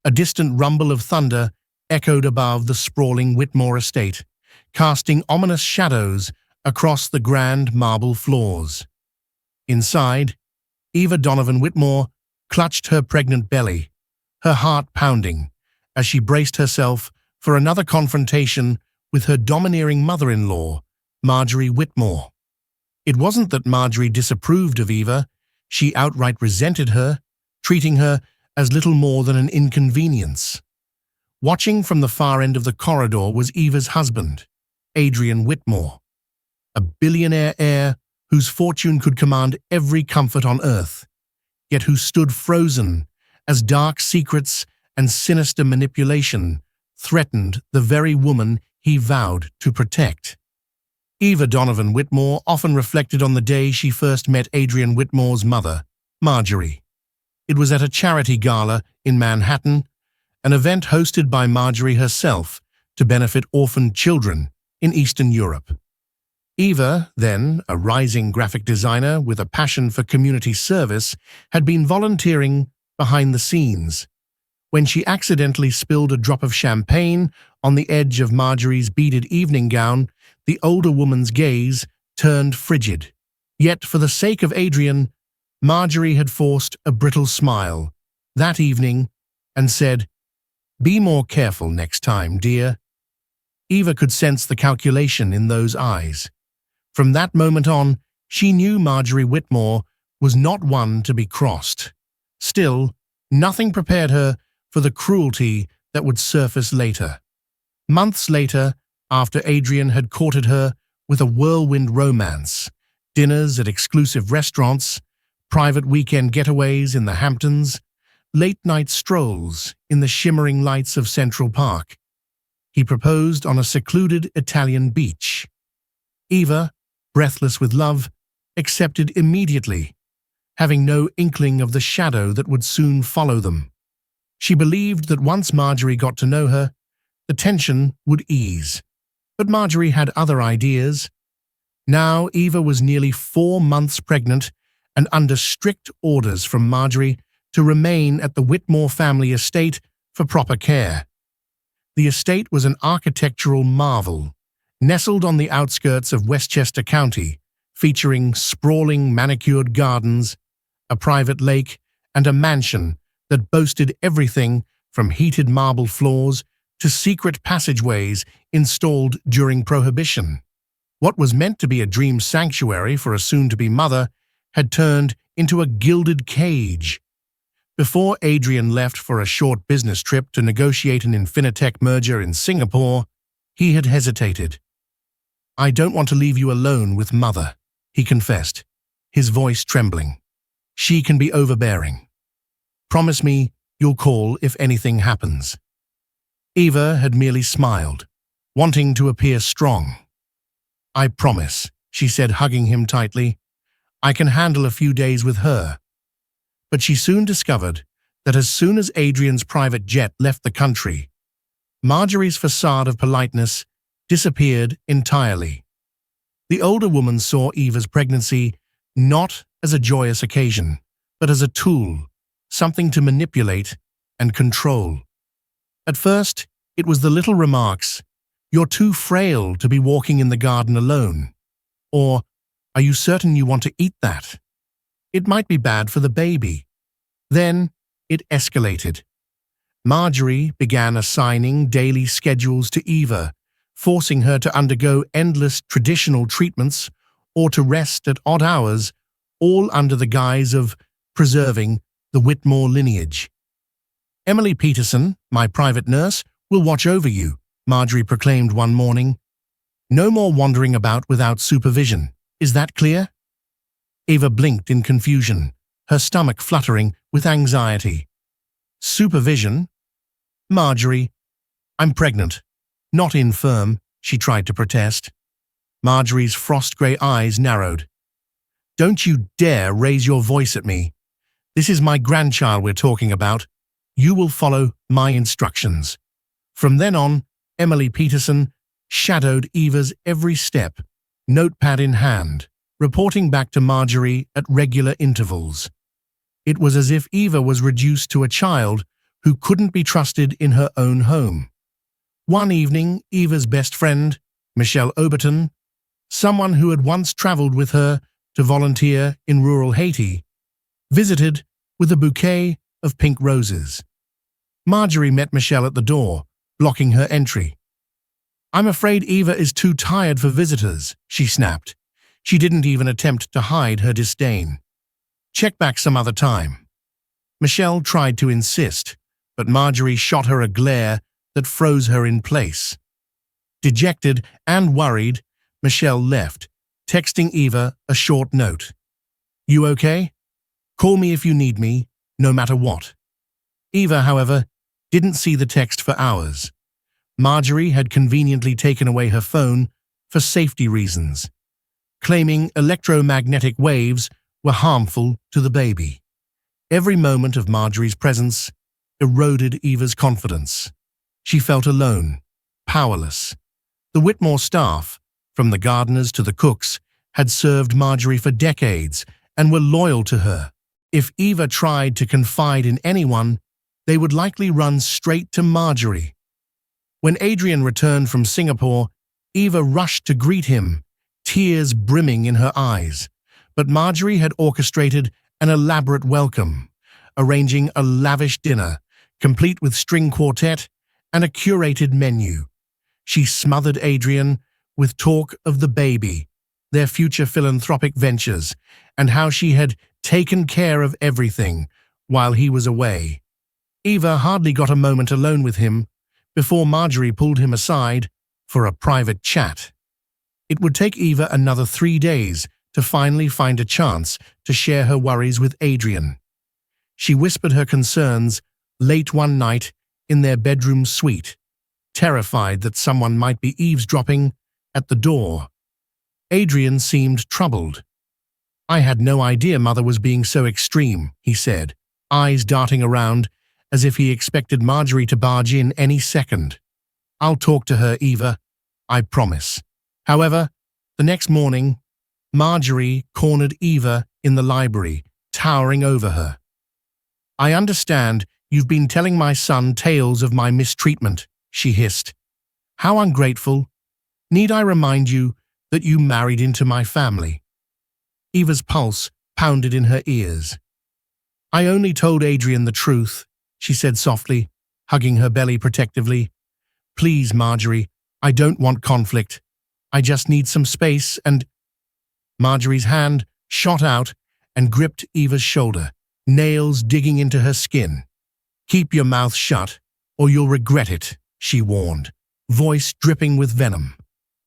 A distant rumble of thunder echoed above the sprawling Whitmore estate, casting ominous shadows across the grand marble floors. Inside, Eva Donovan Whitmore clutched her pregnant belly, her heart pounding, as she braced herself for another confrontation with her domineering mother-in-law, Marjorie Whitmore. It wasn't that Marjorie disapproved of Eva, she outright resented her, treating her as little more than an inconvenience. Watching from the far end of the corridor was Eva's husband, Adrian Whitmore, a billionaire heir whose fortune could command every comfort on earth, yet who stood frozen as dark secrets and sinister manipulation threatened the very woman he vowed to protect. Eva Donovan Whitmore often reflected on the day she first met Adrian Whitmore's mother, Marjorie. It was at a charity gala in Manhattan, an event hosted by Marjorie herself to benefit orphaned children in Eastern Europe. Eva, then a rising graphic designer with a passion for community service, had been volunteering behind the scenes when she accidentally spilled a drop of champagne on the edge of Marjorie's beaded evening gown. The older woman's gaze turned frigid. Yet, for the sake of Adrian, Marjorie had forced a brittle smile that evening and said, "Be more careful next time, dear." Eva could sense the calculation in those eyes. From that moment on, she knew Marjorie Whitmore was not one to be crossed. Still, nothing prepared her for the cruelty that would surface later. Months later, after Adrian had courted her with a whirlwind romance, dinners at exclusive restaurants, private weekend getaways in the Hamptons, late-night strolls in the shimmering lights of Central Park, he proposed on a secluded Italian beach. Eva, breathless with love, accepted immediately, having no inkling of the shadow that would soon follow them. She believed that once Marjorie got to know her, the tension would ease. But Marjorie had other ideas. Now Eva was nearly 4 months pregnant and under strict orders from Marjorie to remain at the Whitmore family estate for proper care. The estate was an architectural marvel, nestled on the outskirts of Westchester County, featuring sprawling manicured gardens, a private lake, and a mansion that boasted everything from heated marble floors to secret passageways installed during Prohibition. What was meant to be a dream sanctuary for a soon-to-be mother had turned into a gilded cage. Before Adrian left for a short business trip to negotiate an Infinitec merger in Singapore, he had hesitated. "I don't want to leave you alone with Mother," he confessed, his voice trembling. "She can be overbearing. Promise me you'll call if anything happens." Eva had merely smiled, wanting to appear strong. "I promise," she said, hugging him tightly. "I can handle a few days with her." But she soon discovered that as soon as Adrian's private jet left the country, Marjorie's facade of politeness disappeared entirely. The older woman saw Eva's pregnancy not as a joyous occasion, but as a tool, something to manipulate and control. At first, it was the little remarks, "You're too frail to be walking in the garden alone," or "Are you certain you want to eat that? It might be bad for the baby." Then it escalated. Marjorie began assigning daily schedules to Eva, forcing her to undergo endless traditional treatments or to rest at odd hours, all under the guise of preserving the Whitmore lineage. "Emily Peterson, my private nurse, will watch over you," Marjorie proclaimed one morning. "No more wandering about without supervision. Is that clear?" Eva blinked in confusion, her stomach fluttering with anxiety. "Supervision? Marjorie, I'm pregnant. Not infirm," she tried to protest. Marjorie's frost-grey eyes narrowed. "Don't you dare raise your voice at me. This is my grandchild we're talking about. You will follow my instructions." From then on, Emily Peterson shadowed Eva's every step, notepad in hand, reporting back to Marjorie at regular intervals. It was as if Eva was reduced to a child who couldn't be trusted in her own home. One evening, Eva's best friend, Michelle Oberton, someone who had once traveled with her to volunteer in rural Haiti, visited with a bouquet of pink roses. Marjorie met Michelle at the door, blocking her entry. "I'm afraid Eva is too tired for visitors," she snapped. She didn't even attempt to hide her disdain. "Check back some other time." Michelle tried to insist, but Marjorie shot her a glare that froze her in place. Dejected and worried, Michelle left, texting Eva a short note. "You okay? Call me if you need me, no matter what." Eva, however, didn't see the text for hours. Marjorie had conveniently taken away her phone for safety reasons, claiming electromagnetic waves were harmful to the baby. Every moment of Marjorie's presence eroded Eva's confidence. She felt alone, powerless. The Whitmore staff, from the gardeners to the cooks, had served Marjorie for decades and were loyal to her. If Eva tried to confide in anyone, they would likely run straight to Marjorie. When Adrian returned from Singapore, Eva rushed to greet him, tears brimming in her eyes. But Marjorie had orchestrated an elaborate welcome, arranging a lavish dinner, complete with string quartet and a curated menu. She smothered Adrian with talk of the baby, their future philanthropic ventures, and how she had taken care of everything while he was away. Eva hardly got a moment alone with him before Marjorie pulled him aside for a private chat. It would take Eva another 3 days to finally find a chance to share her worries with Adrian. She whispered her concerns late one night in their bedroom suite, terrified that someone might be eavesdropping at the door. Adrian seemed troubled. "I had no idea Mother was being so extreme," he said, eyes darting around as if he expected Marjorie to barge in any second. "I'll talk to her, Eva, I promise." However, the next morning, Marjorie cornered Eva in the library, towering over her. "I understand you've been telling my son tales of my mistreatment," she hissed. "How ungrateful. Need I remind you that you married into my family?" Eva's pulse pounded in her ears. "I only told Adrian the truth," she said softly, hugging her belly protectively. "Please, Marjorie, I don't want conflict. I just need some space and—" Marjorie's hand shot out and gripped Eva's shoulder, nails digging into her skin. "Keep your mouth shut, or you'll regret it," she warned, voice dripping with venom.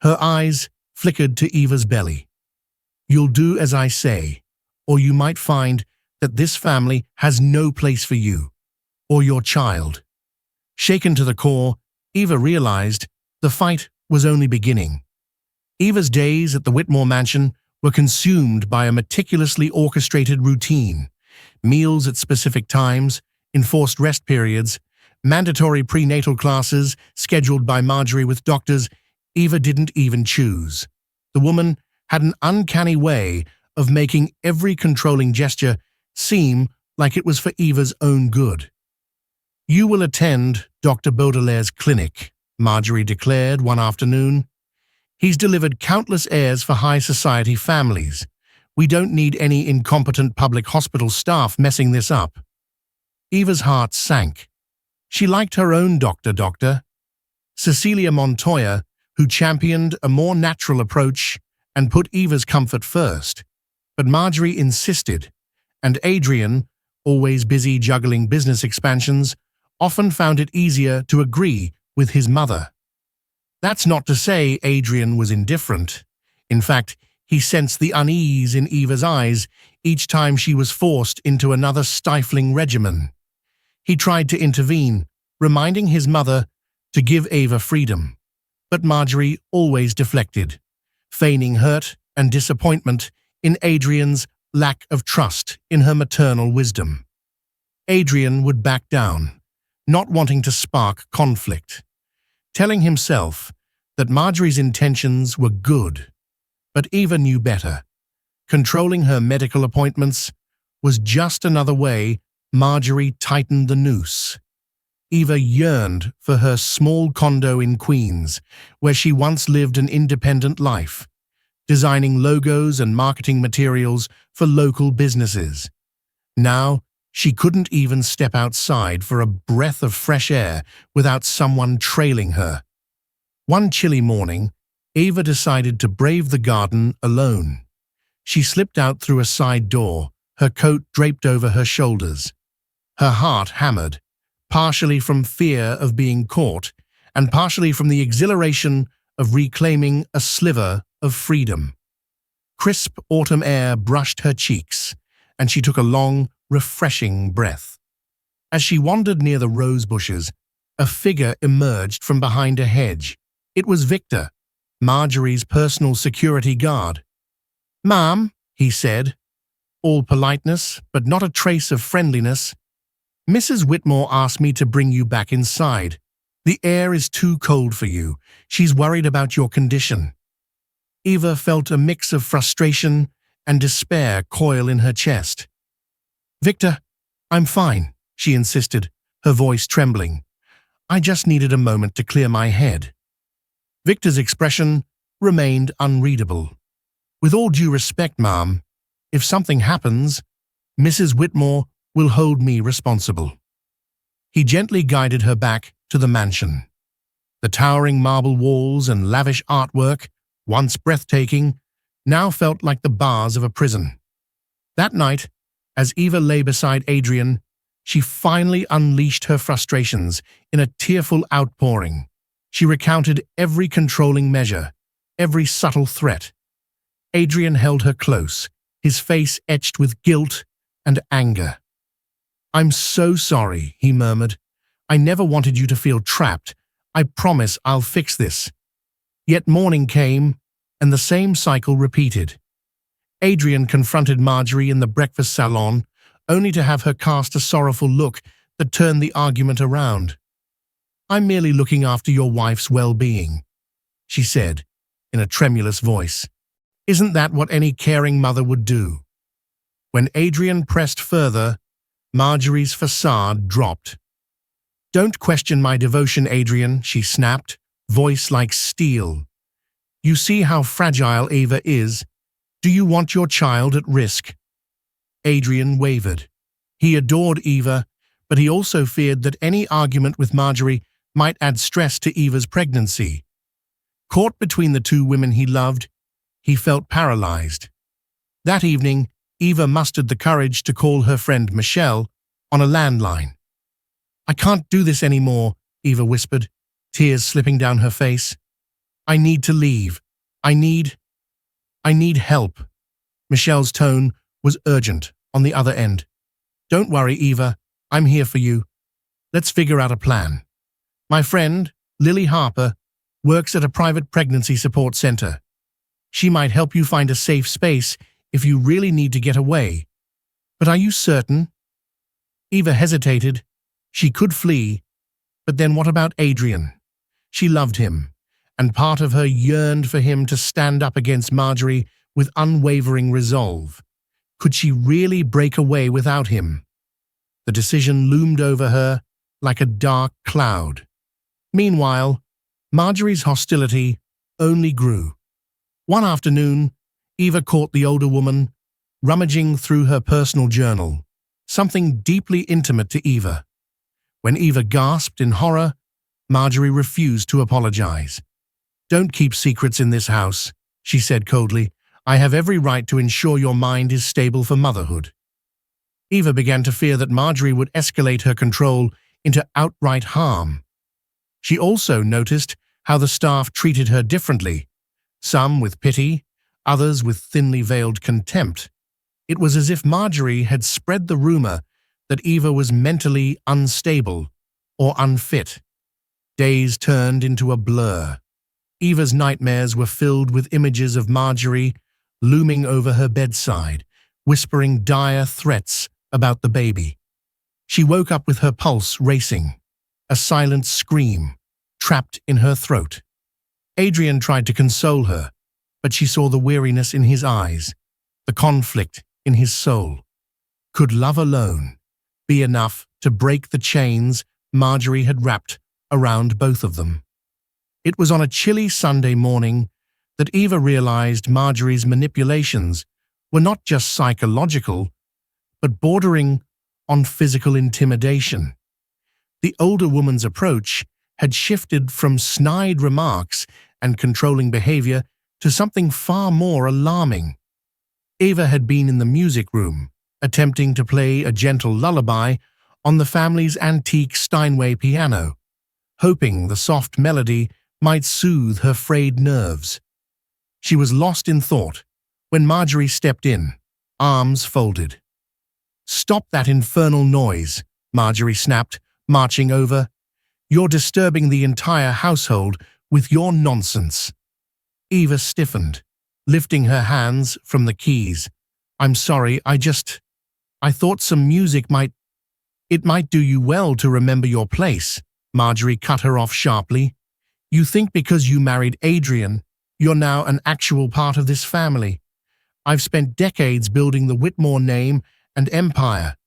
Her eyes flickered to Eva's belly. "You'll do as I say, or you might find that this family has no place for you, or your child." Shaken to the core, Eva realized the fight was only beginning. Eva's days at the Whitmore mansion were consumed by a meticulously orchestrated routine: meals at specific times, enforced rest periods, mandatory prenatal classes scheduled by Marjorie with doctors Eva didn't even choose. The woman had an uncanny way of making every controlling gesture seem like it was for Eva's own good. "You will attend Dr. Baudelaire's clinic," Marjorie declared one afternoon. "He's delivered countless heirs for high society families. We don't need any incompetent public hospital staff messing this up." Eva's heart sank. She liked her own doctor, Cecilia Montoya, who championed a more natural approach and put Eva's comfort first. But Marjorie insisted, and Adrian, always busy juggling business expansions, often found it easier to agree with his mother. That's not to say Adrian was indifferent. In fact, he sensed the unease in Eva's eyes each time she was forced into another stifling regimen. He tried to intervene, reminding his mother to give Eva freedom. But Marjorie always deflected, feigning hurt and disappointment in Adrian's lack of trust in her maternal wisdom. Adrian would back down, not wanting to spark conflict, telling himself that Marjorie's intentions were good. But Eva knew better. Controlling her medical appointments was just another way Marjorie tightened the noose. Eva yearned for her small condo in Queens, where she once lived an independent life, designing logos and marketing materials for local businesses. Now, she couldn't even step outside for a breath of fresh air without someone trailing her. One chilly morning, Eva decided to brave the garden alone. She slipped out through a side door, her coat draped over her shoulders. Her heart hammered, partially from fear of being caught and partially from the exhilaration of reclaiming a sliver of freedom. Crisp autumn air brushed her cheeks, and she took a long, refreshing breath. As she wandered near the rose bushes, a figure emerged from behind a hedge. It was Victor, Marjorie's personal security guard. "Ma'am," he said, all politeness but not a trace of friendliness, "Mrs. Whitmore asked me to bring you back inside. The air is too cold for you. She's worried about your condition." Eva felt a mix of frustration and despair coil in her chest. "Victor, I'm fine," she insisted, her voice trembling. "I just needed a moment to clear my head." Victor's expression remained unreadable. "With all due respect, ma'am, if something happens, Mrs. Whitmore will hold me responsible." He gently guided her back to the mansion. The towering marble walls and lavish artwork, once breathtaking, now felt like the bars of a prison. That night, as Eva lay beside Adrian, she finally unleashed her frustrations in a tearful outpouring. She recounted every controlling measure, every subtle threat. Adrian held her close, his face etched with guilt and anger. "I'm so sorry," he murmured. "I never wanted you to feel trapped. I promise I'll fix this." Yet morning came, and the same cycle repeated. Adrian confronted Marjorie in the breakfast salon, only to have her cast a sorrowful look that turned the argument around. "I'm merely looking after your wife's well-being," she said, in a tremulous voice. "Isn't that what any caring mother would do?" When Adrian pressed further, Marjorie's facade dropped. "Don't question my devotion, Adrian," she snapped, voice like steel. "You see how fragile Eva is. Do you want your child at risk?" Adrian wavered. He adored Eva, but he also feared that any argument with Marjorie might add stress to Eva's pregnancy. Caught between the two women he loved, he felt paralyzed. That evening, Eva mustered the courage to call her friend Michelle on a landline. "I can't do this anymore," Eva whispered, tears slipping down her face. "I need to leave. I need help." Michelle's tone was urgent on the other end. "Don't worry, Eva. I'm here for you. Let's figure out a plan. My friend, Lily Harper, works at a private pregnancy support center. She might help you find a safe space if you really need to get away. But are you certain?" Eva hesitated. She could flee, but then what about Adrian? She loved him, and part of her yearned for him to stand up against Marjorie with unwavering resolve. Could she really break away without him? The decision loomed over her like a dark cloud. Meanwhile, Marjorie's hostility only grew. One afternoon, Eva caught the older woman rummaging through her personal journal, something deeply intimate to Eva. When Eva gasped in horror, Marjorie refused to apologize. "Don't keep secrets in this house," she said coldly. "I have every right to ensure your mind is stable for motherhood." Eva began to fear that Marjorie would escalate her control into outright harm. She also noticed how the staff treated her differently, some with pity, others with thinly veiled contempt. It was as if Marjorie had spread the rumor that Eva was mentally unstable or unfit. Days turned into a blur. Eva's nightmares were filled with images of Marjorie looming over her bedside, whispering dire threats about the baby. She woke up with her pulse racing, a silent scream trapped in her throat. Adrian tried to console her, but she saw the weariness in his eyes, the conflict in his soul. Could love alone be enough to break the chains Marjorie had wrapped around both of them. It was on a chilly Sunday morning that Eva realized Marjorie's manipulations were not just psychological, but bordering on physical intimidation. The older woman's approach had shifted from snide remarks and controlling behavior to something far more alarming. Eva had been in the music room, attempting to play a gentle lullaby on the family's antique Steinway piano, hoping the soft melody might soothe her frayed nerves. She was lost in thought when Marjorie stepped in, arms folded. "Stop that infernal noise," Marjorie snapped, marching over. "You're disturbing the entire household with your nonsense." Eva stiffened, lifting her hands from the keys. "I'm sorry, I thought some music might do you well to remember your place." Marjorie cut her off sharply. "You think because you married Adrian, you're now an actual part of this family. I've spent decades building the Whitmore name and empire.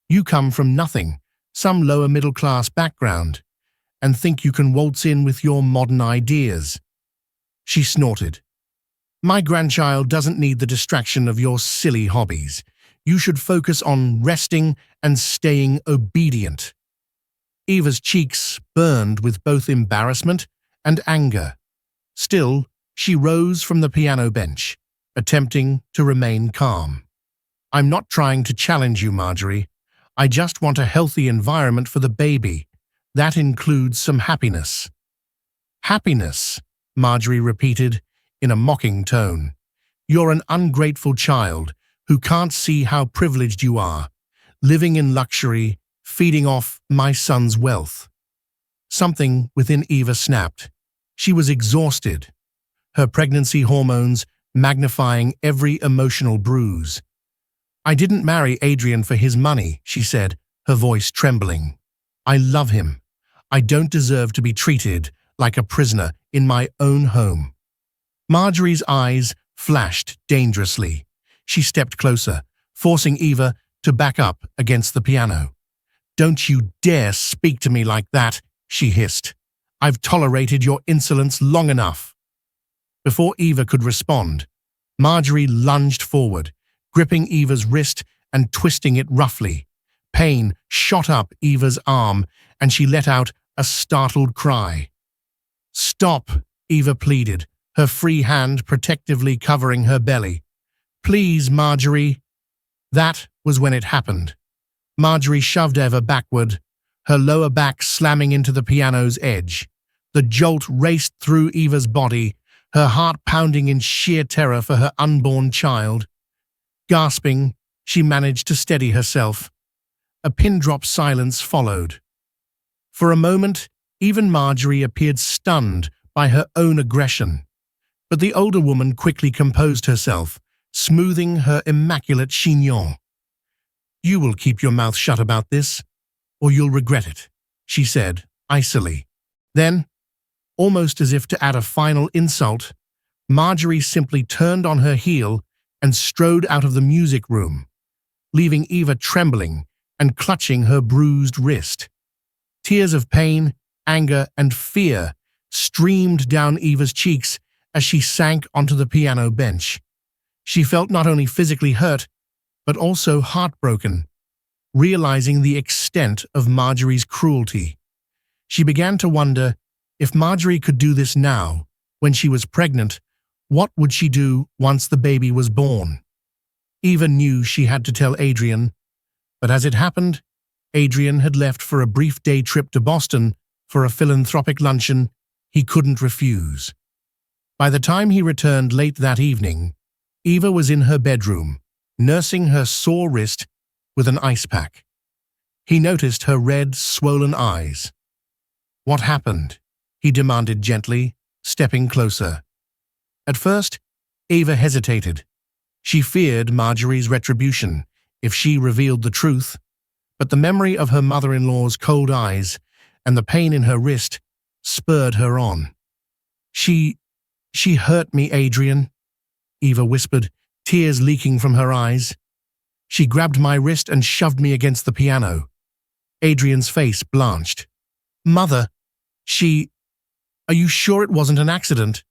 You come from nothing, some lower middle-class background, and think you can waltz in with your modern ideas." She snorted. "My grandchild doesn't need the distraction of your silly hobbies. You should focus on resting and staying obedient." Eva's cheeks burned with both embarrassment and anger. Still, she rose from the piano bench, attempting to remain calm. "I'm not trying to challenge you, Marjorie. I just want a healthy environment for the baby. That includes some happiness." "Happiness," Marjorie repeated in a mocking tone. "You're an ungrateful child who can't see how privileged you are, living in luxury, feeding off my son's wealth." Something within Eva snapped. She was exhausted, her pregnancy hormones magnifying every emotional bruise. "I didn't marry Adrian for his money," she said, her voice trembling. "I love him. I don't deserve to be treated like a prisoner in my own home." Marjorie's eyes flashed dangerously. She stepped closer, forcing Eva to back up against the piano. "Don't you dare speak to me like that," she hissed. "I've tolerated your insolence long enough." Before Eva could respond, Marjorie lunged forward, gripping Eva's wrist and twisting it roughly. Pain shot up Eva's arm, and she let out a startled cry. "Stop," Eva pleaded, her free hand protectively covering her belly. "Please, Marjorie." That was when it happened. Marjorie shoved Eva backward, her lower back slamming into the piano's edge. The jolt raced through Eva's body, her heart pounding in sheer terror for her unborn child. Gasping, she managed to steady herself. A pin-drop silence followed. For a moment, even Marjorie appeared stunned by her own aggression. But the older woman quickly composed herself, smoothing her immaculate chignon. "You will keep your mouth shut about this, or you'll regret it," she said, icily. Then, almost as if to add a final insult, Marjorie simply turned on her heel and strode out of the music room, leaving Eva trembling and clutching her bruised wrist. Tears of pain, anger, and fear streamed down Eva's cheeks as she sank onto the piano bench. She felt not only physically hurt, but also heartbroken, realizing the extent of Marjorie's cruelty. She began to wonder, if Marjorie could do this now, when she was pregnant, what would she do once the baby was born? Eva knew she had to tell Adrian, but as it happened, Adrian had left for a brief day trip to Boston for a philanthropic luncheon he couldn't refuse. By the time he returned late that evening, Eva was in her bedroom, nursing her sore wrist with an ice pack. He noticed her red, swollen eyes. "What happened?" he demanded gently, stepping closer. At first, Eva hesitated. She feared Marjorie's retribution if she revealed the truth, but the memory of her mother-in-law's cold eyes and the pain in her wrist spurred her on. She hurt me, Adrian," Eva whispered, tears leaking from her eyes. "She grabbed my wrist and shoved me against the piano." Adrian's face blanched. Mother, are you sure it wasn't an accident?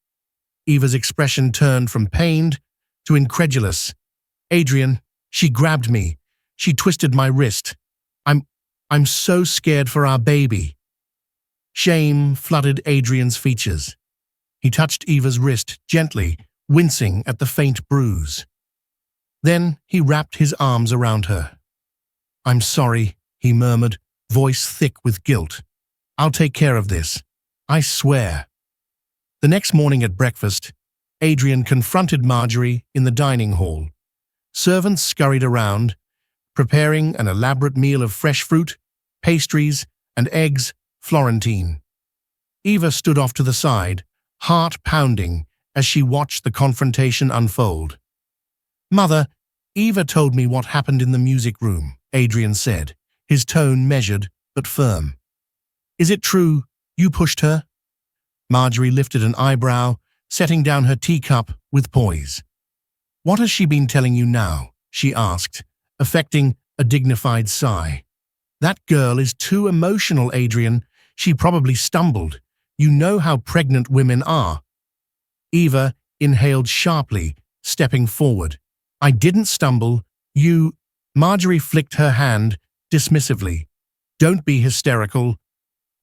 Eva's expression turned from pained to incredulous. Adrian, she grabbed me. She twisted my wrist. I'm so scared for our baby. Shame flooded Adrian's features. He touched Eva's wrist gently, wincing at the faint bruise. Then he wrapped his arms around her. I'm sorry, he murmured, voice thick with guilt. I'll take care of this. I swear. The next morning at breakfast, Adrian confronted Marjorie in the dining hall. Servants scurried around, preparing an elaborate meal of fresh fruit, pastries, and eggs Florentine. Eva stood off to the side, heart pounding as she watched the confrontation unfold. Mother, Eva told me what happened in the music room, Adrian said, his tone measured but firm. Is it true you pushed her? Marjorie lifted an eyebrow, setting down her teacup with poise. What has she been telling you now? She asked, affecting a dignified sigh. That girl is too emotional, Adrian. She probably stumbled. You know how pregnant women are. Eva inhaled sharply, stepping forward. I didn't stumble. Marjorie flicked her hand dismissively. Don't be hysterical.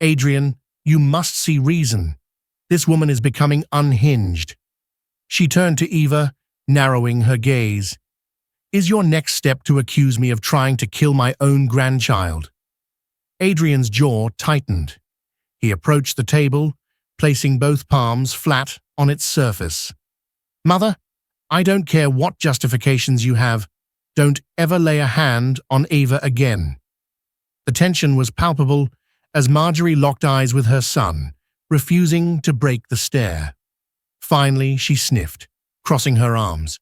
Adrian, you must see reason. This woman is becoming unhinged. She turned to Eva, narrowing her gaze. Is your next step to accuse me of trying to kill my own grandchild? Adrian's jaw tightened. He approached the table, placing both palms flat on its surface. Mother, I don't care what justifications you have. Don't ever lay a hand on Eva again. The tension was palpable as Marjorie locked eyes with her son, refusing to break the stare. Finally, she sniffed, crossing her arms.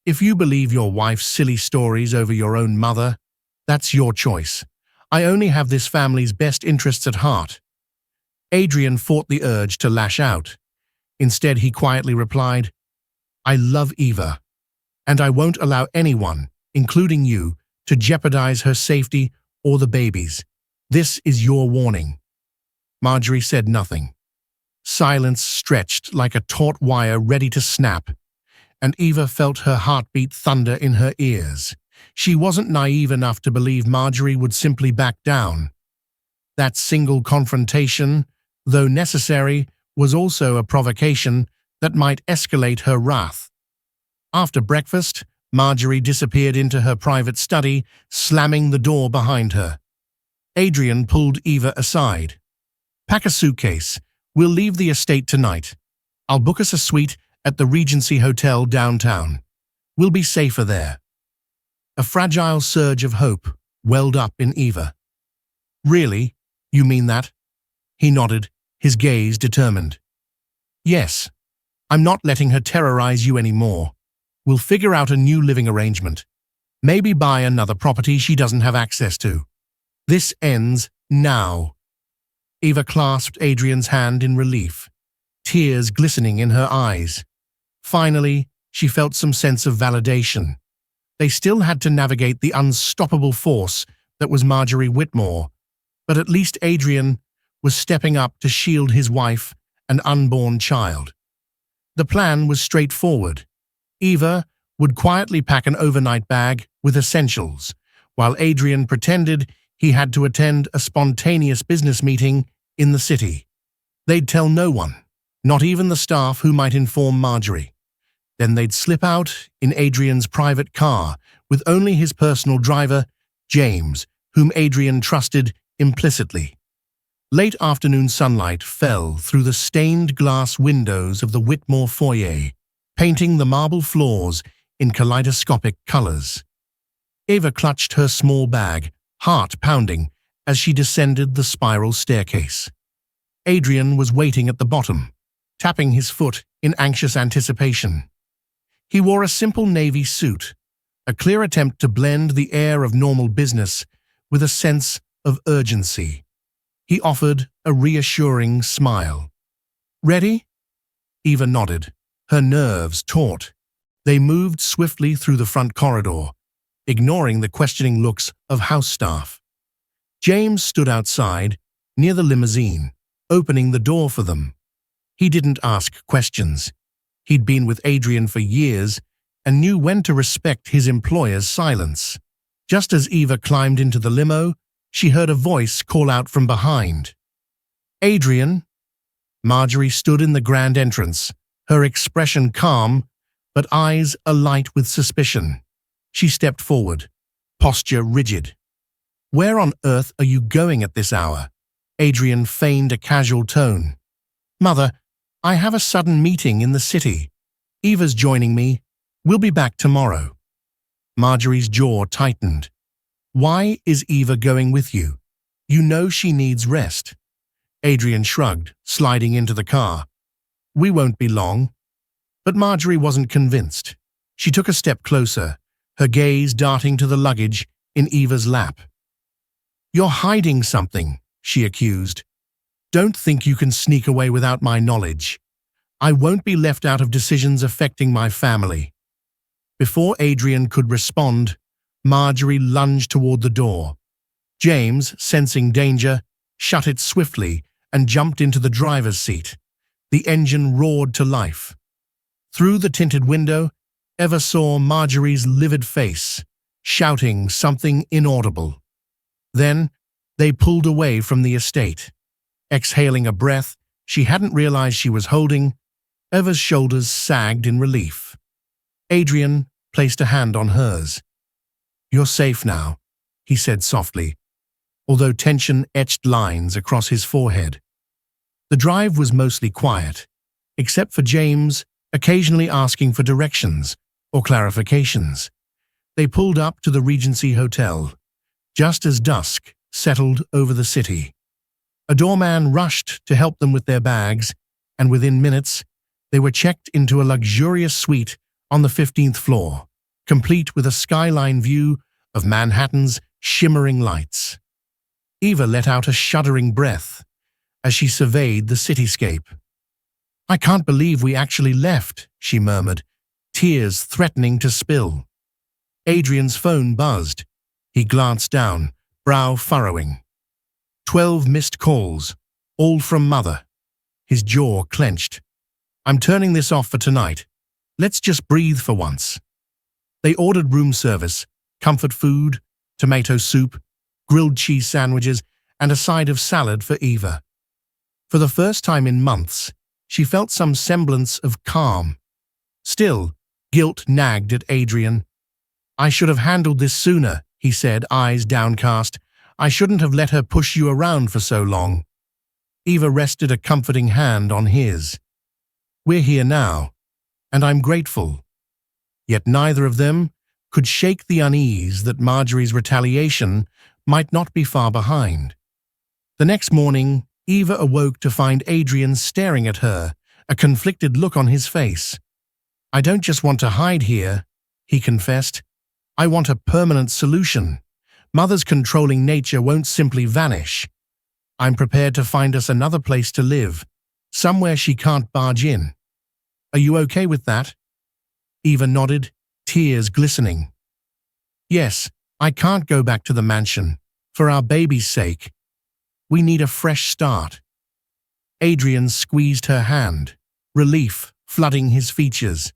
If you believe your wife's silly stories over your own mother, that's your choice. I only have this family's best interests at heart. Adrian fought the urge to lash out. Instead, he quietly replied, I love Eva, and I won't allow anyone, including you, to jeopardize her safety or the baby's. This is your warning. Marjorie said nothing. Silence stretched like a taut wire ready to snap, and Eva felt her heartbeat thunder in her ears. She wasn't naive enough to believe Marjorie would simply back down. That single confrontation, though necessary, was also a provocation that might escalate her wrath. After breakfast, Marjorie disappeared into her private study, slamming the door behind her. Adrian pulled Eva aside. Pack a suitcase. We'll leave the estate tonight. I'll book us a suite at the Regency Hotel downtown. We'll be safer there. A fragile surge of hope welled up in Eva. Really? You mean that? He nodded, his gaze determined. Yes. I'm not letting her terrorize you anymore. We'll figure out a new living arrangement. Maybe buy another property she doesn't have access to. This ends now. Eva clasped Adrian's hand in relief, tears glistening in her eyes. Finally, she felt some sense of validation. They still had to navigate the unstoppable force that was Marjorie Whitmore, but at least Adrian was stepping up to shield his wife and unborn child. The plan was straightforward. Eva would quietly pack an overnight bag with essentials, while Adrian pretended he had to attend a spontaneous business meeting in the city. They'd tell no one, not even the staff who might inform Marjorie. Then they'd slip out in Adrian's private car with only his personal driver, James, whom Adrian trusted implicitly. Late afternoon sunlight fell through the stained glass windows of the Whitmore foyer, painting the marble floors in kaleidoscopic colors. Eva clutched her small bag, heart pounding, as she descended the spiral staircase. Adrian was waiting at the bottom, tapping his foot in anxious anticipation. He wore a simple navy suit, a clear attempt to blend the air of normal business with a sense of urgency. He offered a reassuring smile. Ready? Eva nodded, her nerves taut. They moved swiftly through the front corridor, ignoring the questioning looks of house staff. James stood outside, near the limousine, opening the door for them. He didn't ask questions. He'd been with Adrian for years and knew when to respect his employer's silence. Just as Eva climbed into the limo, she heard a voice call out from behind. "Adrian?" Marjorie stood in the grand entrance, her expression calm, but eyes alight with suspicion. She stepped forward, posture rigid. "Where on earth are you going at this hour?" Adrian feigned a casual tone. "Mother, I have a sudden meeting in the city. Eva's joining me. We'll be back tomorrow." Marjorie's jaw tightened. "Why is Eva going with you? You know she needs rest." Adrian shrugged, sliding into the car. "We won't be long." But Marjorie wasn't convinced. She took a step closer, her gaze darting to the luggage in Eva's lap. "You're hiding something," she accused. "Don't think you can sneak away without my knowledge. I won't be left out of decisions affecting my family." Before Adrian could respond, Marjorie lunged toward the door. James, sensing danger, shut it swiftly and jumped into the driver's seat. The engine roared to life. Through the tinted window, Eva saw Marjorie's livid face, shouting something inaudible. Then, they pulled away from the estate. Exhaling a breath she hadn't realized she was holding, Eva's shoulders sagged in relief. Adrian placed a hand on hers. "You're safe now," he said softly, although tension etched lines across his forehead. The drive was mostly quiet, except for James occasionally asking for directions or clarifications. They pulled up to the Regency Hotel, just as dusk settled over the city. A doorman rushed to help them with their bags, and within minutes, they were checked into a luxurious suite on the 15th floor, complete with a skyline view of Manhattan's shimmering lights. Eva let out a shuddering breath as she surveyed the cityscape. "I can't believe we actually left," she murmured, tears threatening to spill. Adrian's phone buzzed. He glanced down, brow furrowing. 12 missed calls, all from Mother. His jaw clenched. "I'm turning this off for tonight. Let's just breathe for once." They ordered room service, comfort food, tomato soup, grilled cheese sandwiches, and a side of salad for Eva. For the first time in months, she felt some semblance of calm. Still, guilt nagged at Adrian. "I should have handled this sooner," he said, eyes downcast. "I shouldn't have let her push you around for so long." Eva rested a comforting hand on his. "We're here now, and I'm grateful." Yet neither of them could shake the unease that Marjorie's retaliation might not be far behind. The next morning, Eva awoke to find Adrian staring at her, a conflicted look on his face. "I don't just want to hide here," he confessed. "I want a permanent solution. Mother's controlling nature won't simply vanish. I'm prepared to find us another place to live, somewhere she can't barge in. Are you okay with that?" Eva nodded, tears glistening. "Yes, I can't go back to the mansion, for our baby's sake. We need a fresh start." Adrian squeezed her hand, relief flooding his features.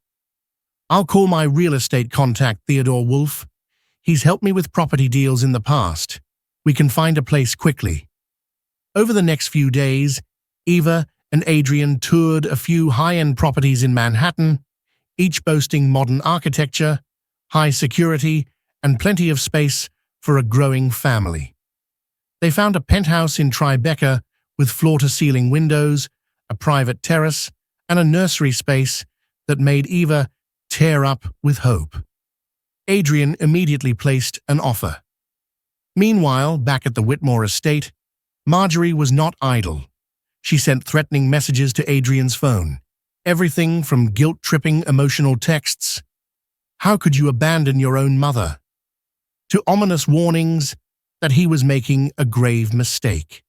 "I'll call my real estate contact, Theodore Wolfe. He's helped me with property deals in the past. We can find a place quickly." Over the next few days, Eva and Adrian toured a few high-end properties in Manhattan, each boasting modern architecture, high security, and plenty of space for a growing family. They found a penthouse in Tribeca with floor-to-ceiling windows, a private terrace, and a nursery space that made Eva tear up with hope. Adrian immediately placed an offer. Meanwhile, back at the Whitmore estate, Marjorie was not idle. She sent threatening messages to Adrian's phone, everything from guilt-tripping emotional texts, "How could you abandon your own mother?" to ominous warnings that he was making a grave mistake.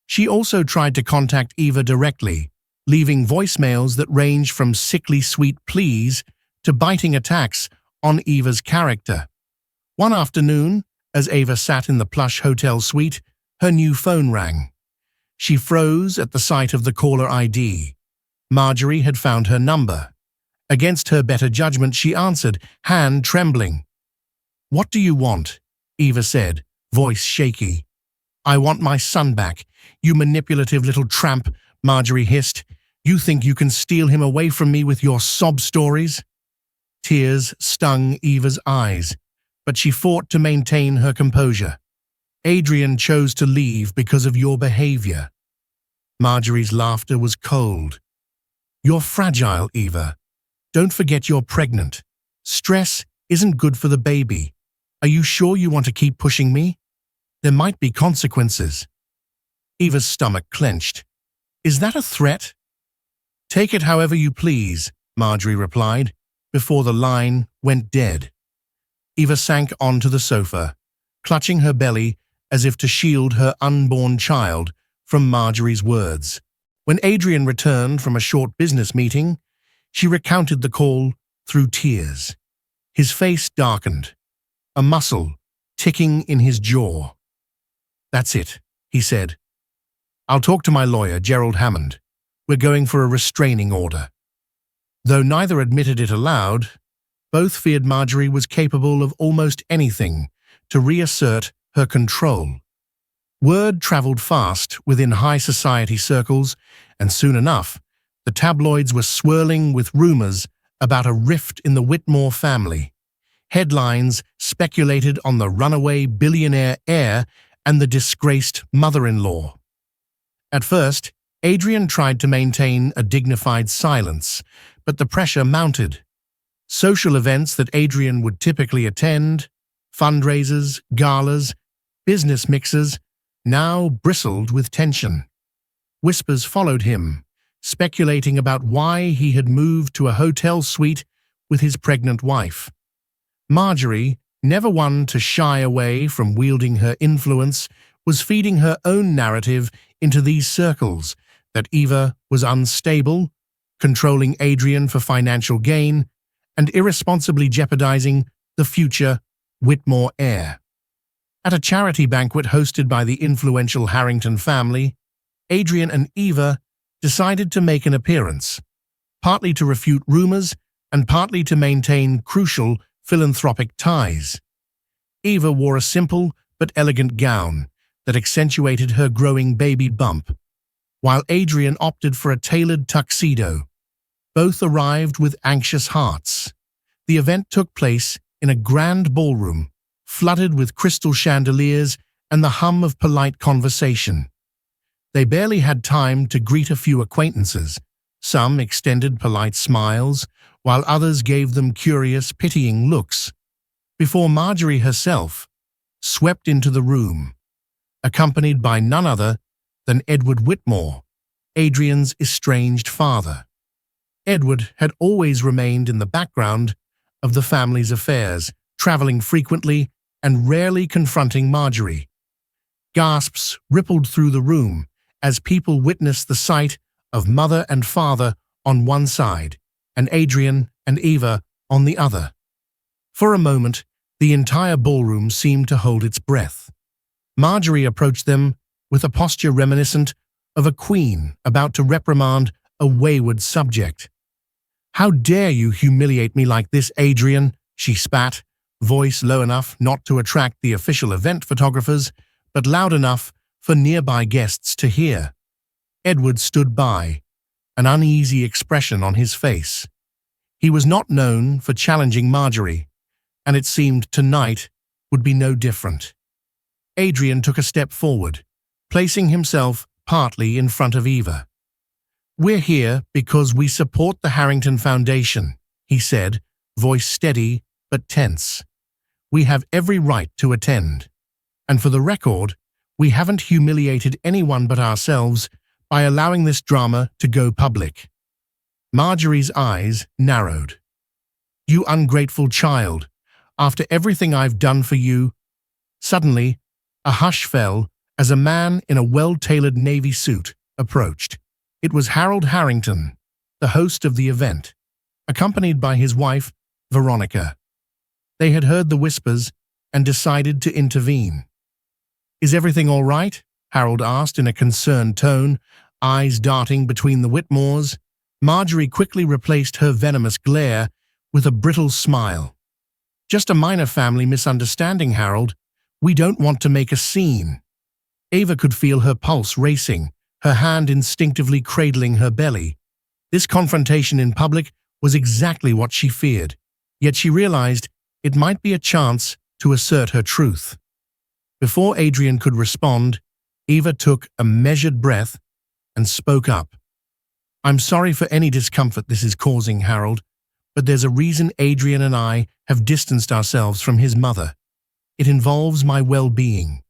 She also tried to contact Eva directly, leaving voicemails that ranged from sickly sweet pleas to biting attacks on Eva's character. One afternoon, as Eva sat in the plush hotel suite, her new phone rang. She froze at the sight of the caller ID. Marjorie had found her number. Against her better judgment, she answered, hand trembling. "What do you want?" Eva said, voice shaky. "I want my son back, you manipulative little tramp," Marjorie hissed. "You think you can steal him away from me with your sob stories?" Tears stung Eva's eyes, but she fought to maintain her composure. "Adrian chose to leave because of your behavior." Marjorie's laughter was cold. "You're fragile, Eva. Don't forget you're pregnant. Stress isn't good for the baby. Are you sure you want to keep pushing me? There might be consequences." Eva's stomach clenched. "Is that a threat?" "Take it however you please," Marjorie replied, before the line went dead. Eva sank onto the sofa, clutching her belly as if to shield her unborn child from Marjorie's words. When Adrian returned from a short business meeting, she recounted the call through tears. His face darkened, a muscle ticking in his jaw. "That's it," he said. "I'll talk to my lawyer, Gerald Hammond. We're going for a restraining order." Though neither admitted it aloud, both feared Marjorie was capable of almost anything to reassert her control. Word traveled fast within high society circles, and soon enough, the tabloids were swirling with rumors about a rift in the Whitmore family. Headlines speculated on the runaway billionaire heir and the disgraced mother-in-law. At first, Adrian tried to maintain a dignified silence, but the pressure mounted. Social events that Adrian would typically attend, fundraisers, galas, business mixers, now bristled with tension. Whispers followed him, speculating about why he had moved to a hotel suite with his pregnant wife. Marjorie, never one to shy away from wielding her influence, was feeding her own narrative into these circles, that Eva was unstable, controlling Adrian for financial gain, and irresponsibly jeopardizing the future Whitmore heir. At a charity banquet hosted by the influential Harrington family, Adrian and Eva decided to make an appearance, partly to refute rumors and partly to maintain crucial philanthropic ties. Eva wore a simple but elegant gown that accentuated her growing baby bump, while Adrian opted for a tailored tuxedo. Both arrived with anxious hearts. The event took place in a grand ballroom, flooded with crystal chandeliers and the hum of polite conversation. They barely had time to greet a few acquaintances. Some extended polite smiles, while others gave them curious, pitying looks, before Marjorie herself swept into the room, accompanied by none other than Edward Whitmore, Adrian's estranged father. Edward had always remained in the background of the family's affairs, traveling frequently and rarely confronting Marjorie. Gasps rippled through the room as people witnessed the sight of mother and father on one side and Adrian and Eva on the other. For a moment, the entire ballroom seemed to hold its breath. Marjorie approached them with a posture reminiscent of a queen about to reprimand a wayward subject. "How dare you humiliate me like this, Adrian?" she spat, voice low enough not to attract the official event photographers, but loud enough for nearby guests to hear. Edward stood by, an uneasy expression on his face. He was not known for challenging Marjorie, and it seemed tonight would be no different. Adrian took a step forward, placing himself partly in front of Eva. "We're here because we support the Harrington Foundation," he said, voice steady but tense. "We have every right to attend. And for the record, we haven't humiliated anyone but ourselves by allowing this drama to go public." Marjorie's eyes narrowed. "You ungrateful child, after everything I've done for you." Suddenly, a hush fell as a man in a well-tailored navy suit approached. It was Harold Harrington, the host of the event, accompanied by his wife, Veronica. They had heard the whispers and decided to intervene. "Is everything all right?" Harold asked in a concerned tone, eyes darting between the Whitmores. Marjorie quickly replaced her venomous glare with a brittle smile. Just a minor family misunderstanding, Harold. We don't want to make a scene. Ava could feel her pulse racing, her hand instinctively cradling her belly. This confrontation in public was exactly what she feared, yet she realized it might be a chance to assert her truth. Before Adrian could respond, Eva took a measured breath and spoke up. I'm sorry for any discomfort this is causing, Harold, but there's a reason Adrian and I have distanced ourselves from his mother. It involves my well-being,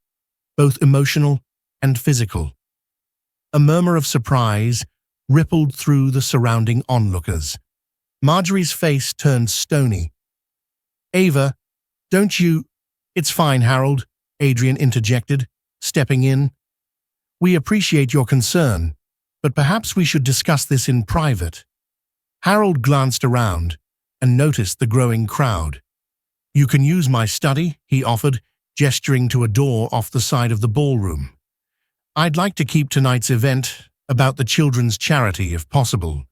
both emotional and physical. A murmur of surprise rippled through the surrounding onlookers. Marjorie's face turned stony. Ava, don't you— It's fine, Harold, Adrian interjected, stepping in. We appreciate your concern, but perhaps we should discuss this in private. Harold glanced around and noticed the growing crowd. You can use my study, he offered, gesturing to a door off the side of the ballroom. I'd like to keep tonight's event about the children's charity if possible.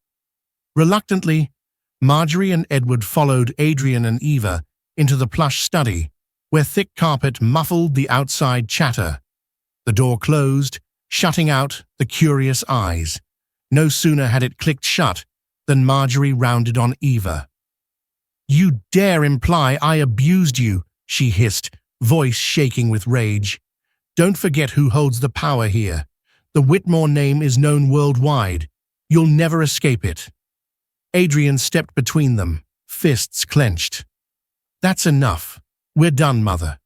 Reluctantly, Marjorie and Edward followed Adrian and Eva into the plush study, where thick carpet muffled the outside chatter. The door closed, shutting out the curious eyes. No sooner had it clicked shut than Marjorie rounded on Eva. You dare imply I abused you, she hissed, voice shaking with rage. Don't forget who holds the power here. The Whitmore name is known worldwide. You'll never escape it. Adrian stepped between them, fists clenched. That's enough. We're done, Mother.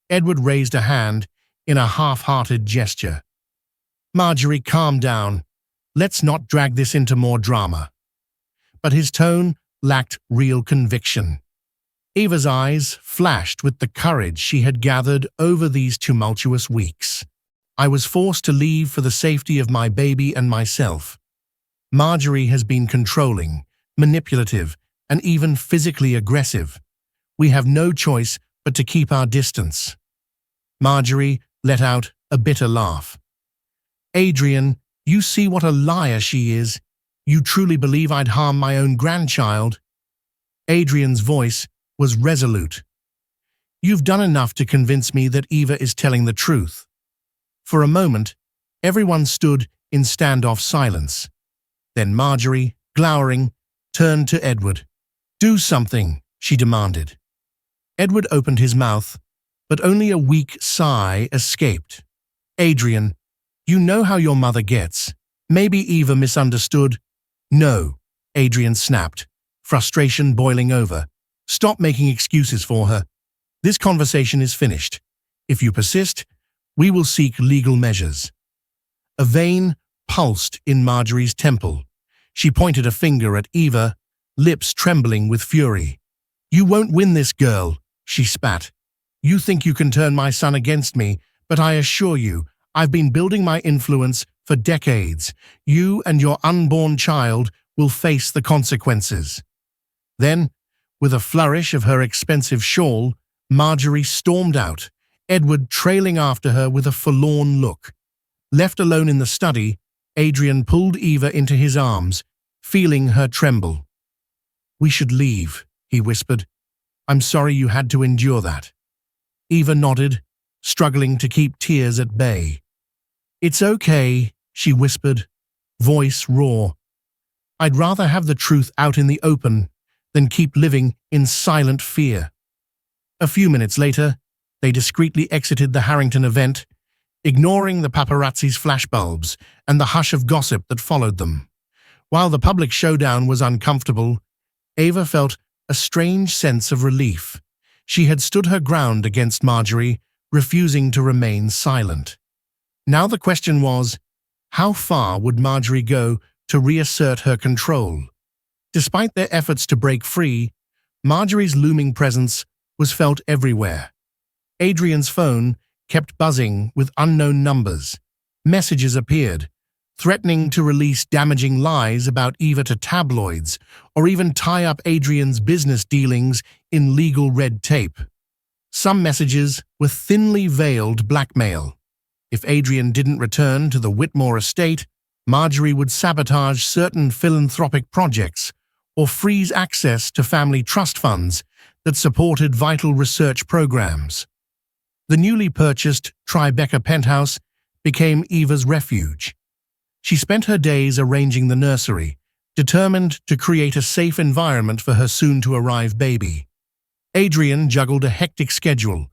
Edward raised a hand in a half-hearted gesture. Marjorie, calm down. Let's not drag this into more drama. But his tone lacked real conviction. Eva's eyes flashed with the courage she had gathered over these tumultuous weeks. I was forced to leave for the safety of my baby and myself. Marjorie has been controlling, manipulative, and even physically aggressive. We have no choice but to keep our distance. Marjorie let out a bitter laugh. Adrian, you see what a liar she is. You truly believe I'd harm my own grandchild? Adrian's voice was resolute. You've done enough to convince me that Eva is telling the truth. For a moment, everyone stood in standoff silence. Then Marjorie, glowering, turned to Edward. Do something, she demanded. Edward opened his mouth, but only a weak sigh escaped. Adrian, you know how your mother gets. Maybe Eva misunderstood. No, Adrian snapped, frustration boiling over. Stop making excuses for her. This conversation is finished. If you persist, we will seek legal measures. A vein pulsed in Marjorie's temple. She pointed a finger at Eva, lips trembling with fury. You won't win this, girl, she spat. You think you can turn my son against me, but I assure you, I've been building my influence for decades. You and your unborn child will face the consequences. Then, with a flourish of her expensive shawl, Marjorie stormed out, Edward trailing after her with a forlorn look. Left alone in the study, Adrian pulled Eva into his arms, feeling her tremble. We should leave, he whispered. I'm sorry you had to endure that. Eva nodded, struggling to keep tears at bay. It's okay, she whispered, voice raw. I'd rather have the truth out in the open than keep living in silent fear. A few minutes later, they discreetly exited the Harrington event, ignoring the paparazzi's flashbulbs and the hush of gossip that followed them. While the public showdown was uncomfortable, Ava felt a strange sense of relief. She had stood her ground against Marjorie, refusing to remain silent. Now the question was, how far would Marjorie go to reassert her control? Despite their efforts to break free, Marjorie's looming presence was felt everywhere. Adrian's phone kept buzzing with unknown numbers. Messages appeared, threatening to release damaging lies about Eva to tabloids or even tie up Adrian's business dealings in legal red tape. Some messages were thinly veiled blackmail. If Adrian didn't return to the Whitmore estate, Marjorie would sabotage certain philanthropic projects or freeze access to family trust funds that supported vital research programs. The newly purchased Tribeca penthouse became Eva's refuge. She spent her days arranging the nursery, determined to create a safe environment for her soon-to-arrive baby. Adrian juggled a hectic schedule,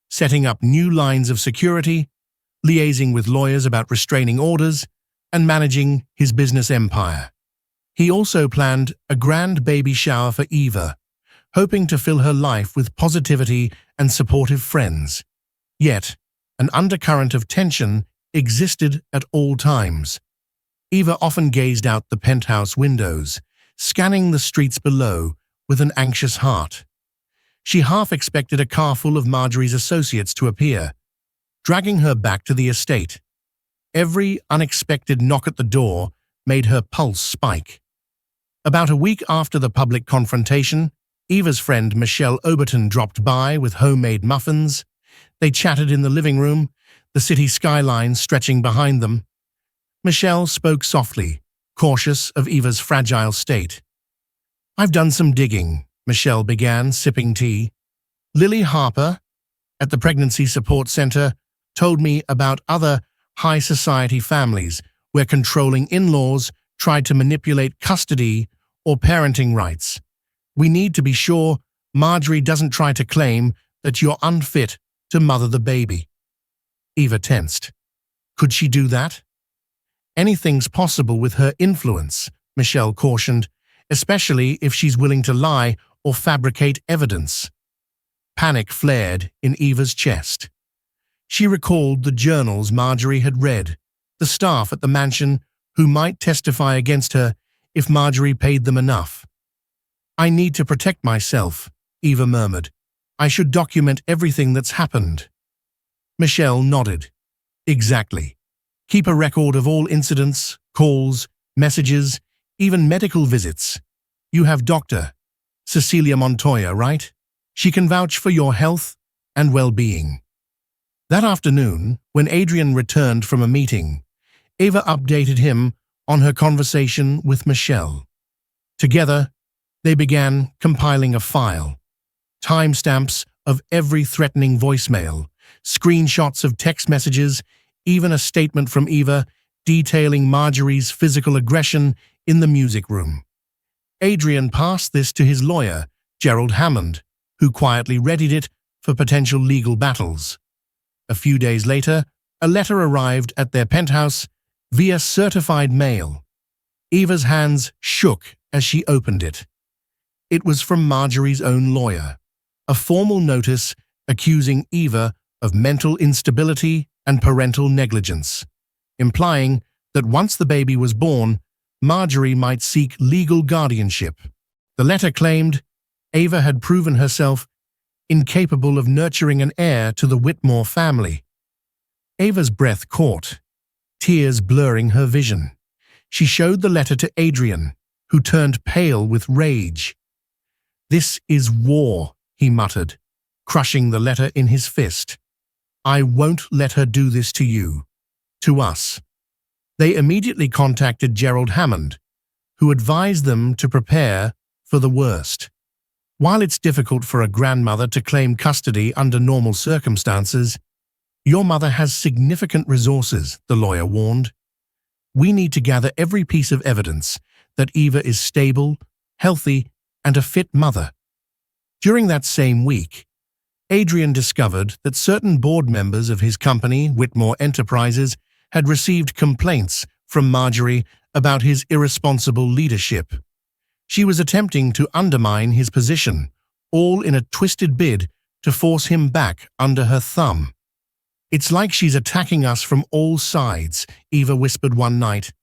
setting up new lines of security, liaising with lawyers about restraining orders, and managing his business empire. He also planned a grand baby shower for Eva, hoping to fill her life with positivity and supportive friends. Yet, an undercurrent of tension existed at all times. Eva often gazed out the penthouse windows, scanning the streets below with an anxious heart. She half expected a car full of Marjorie's associates to appear, dragging her back to the estate. Every unexpected knock at the door made her pulse spike. About a week after the public confrontation, Eva's friend Michelle Overton dropped by with homemade muffins. They chatted in the living room, the city skyline stretching behind them. Michelle spoke softly, cautious of Eva's fragile state. "I've done some digging," Michelle began, sipping tea. "Lily Harper, at the Pregnancy Support Center, told me about other high-society families where controlling in-laws tried to manipulate custody or parenting rights. We need to be sure Marjorie doesn't try to claim that you're unfit to mother the baby." Eva tensed. Could she do that? "Anything's possible with her influence," Michelle cautioned, "especially if she's willing to lie or fabricate evidence." Panic flared in Eva's chest. She recalled the journals Marjorie had read, the staff at the mansion who might testify against her if Marjorie paid them enough. "I need to protect myself," Eva murmured. "I should document everything that's happened." Michelle nodded. "Exactly. Keep a record of all incidents, calls, messages, even medical visits. You have Dr. Cecilia Montoya, right? She can vouch for your health and well-being." That afternoon, when Adrian returned from a meeting, Eva updated him on her conversation with Michelle. Together, they began compiling a file. Timestamps of every threatening voicemail, screenshots of text messages, even a statement from Eva detailing Marjorie's physical aggression in the music room. Adrian passed this to his lawyer, Gerald Hammond, who quietly readied it for potential legal battles. A few days later, a letter arrived at their penthouse via certified mail. Eva's hands shook as she opened it. It was from Marjorie's own lawyer, a formal notice accusing Eva of mental instability and parental negligence, implying that once the baby was born, Marjorie might seek legal guardianship. The letter claimed Eva had proven herself incapable of nurturing an heir to the Whitmore family. Eva's breath caught, tears blurring her vision. She showed the letter to Adrian, who turned pale with rage. "This is war," he muttered, crushing the letter in his fist. "I won't let her do this to you, to us." They immediately contacted Gerald Hammond, who advised them to prepare for the worst. "While it's difficult for a grandmother to claim custody under normal circumstances, your mother has significant resources," the lawyer warned. "We need to gather every piece of evidence that Eva is stable, healthy, and a fit mother." During that same week, Adrian discovered that certain board members of his company, Whitmore Enterprises, had received complaints from Marjorie about his irresponsible leadership. She was attempting to undermine his position, all in a twisted bid to force him back under her thumb. "It's like she's attacking us from all sides," Eva whispered one night,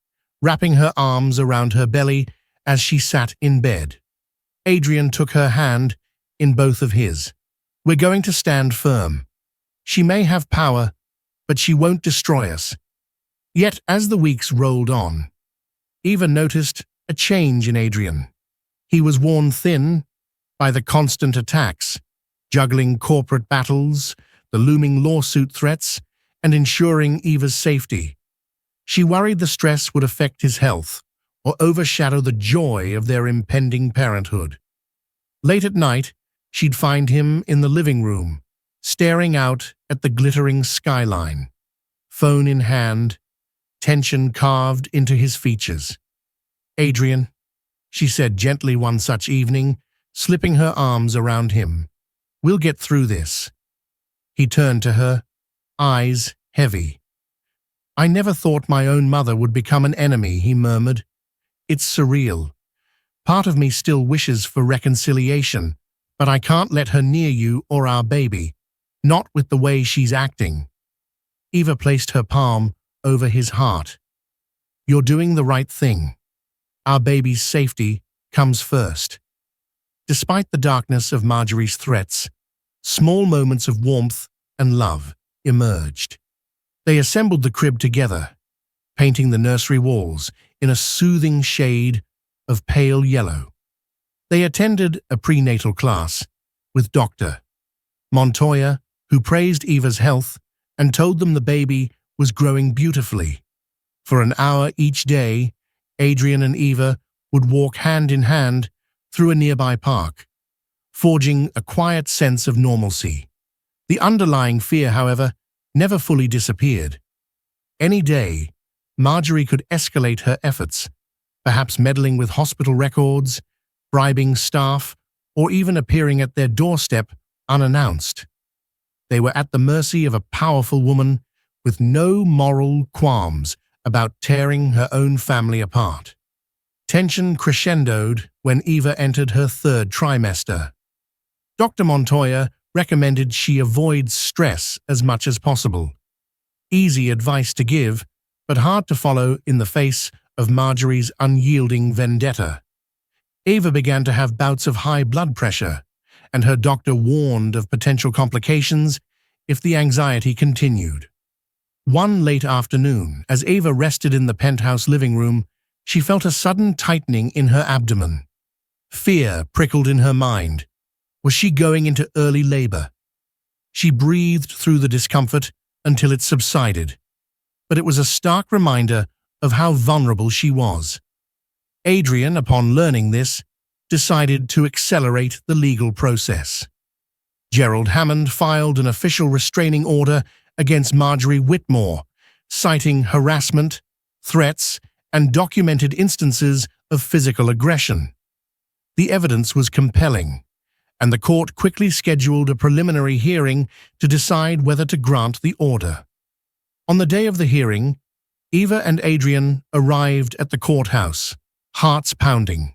wrapping her arms around her belly as she sat in bed. Adrian took her hand in both of his. "We're going to stand firm. She may have power, but she won't destroy us." Yet as the weeks rolled on, Eva noticed a change in Adrian. He was worn thin by the constant attacks, juggling corporate battles, the looming lawsuit threats, and ensuring Eva's safety. She worried the stress would affect his health or overshadow the joy of their impending parenthood. Late at night, she'd find him in the living room, staring out at the glittering skyline, phone in hand, tension carved into his features. "Adrian," she said gently one such evening, slipping her arms around him. "We'll get through this." He turned to her, eyes heavy. "I never thought my own mother would become an enemy," he murmured. "It's surreal. Part of me still wishes for reconciliation, but I can't let her near you or our baby, not with the way she's acting." Eva placed her palm over his heart. "You're doing the right thing. Our baby's safety comes first." Despite the darkness of Marjorie's threats, small moments of warmth and love emerged. They assembled the crib together, painting the nursery walls in a soothing shade of pale yellow. They attended a prenatal class with Dr. Montoya, who praised Eva's health and told them the baby was growing beautifully. For an hour each day, Adrian and Eva would walk hand in hand through a nearby park, forging a quiet sense of normalcy. The underlying fear, however, never fully disappeared. Any day, Marjorie could escalate her efforts, perhaps meddling with hospital records, bribing staff, or even appearing at their doorstep unannounced. They were at the mercy of a powerful woman with no moral qualms about tearing her own family apart. Tension crescendoed when Eva entered her third trimester. Dr. Montoya recommended she avoid stress as much as possible. Easy advice to give, but hard to follow in the face of Marjorie's unyielding vendetta. Eva began to have bouts of high blood pressure, and her doctor warned of potential complications if the anxiety continued. One late afternoon, as Eva rested in the penthouse living room, she felt a sudden tightening in her abdomen. Fear prickled in her mind. Was she going into early labor? She breathed through the discomfort until it subsided, but it was a stark reminder of how vulnerable she was. Adrian, upon learning this, decided to accelerate the legal process. Gerald Hammond filed an official restraining order against Marjorie Whitmore, citing harassment, threats, and documented instances of physical aggression. The evidence was compelling, and the court quickly scheduled a preliminary hearing to decide whether to grant the order. On the day of the hearing, Eva and Adrian arrived at the courthouse, hearts pounding.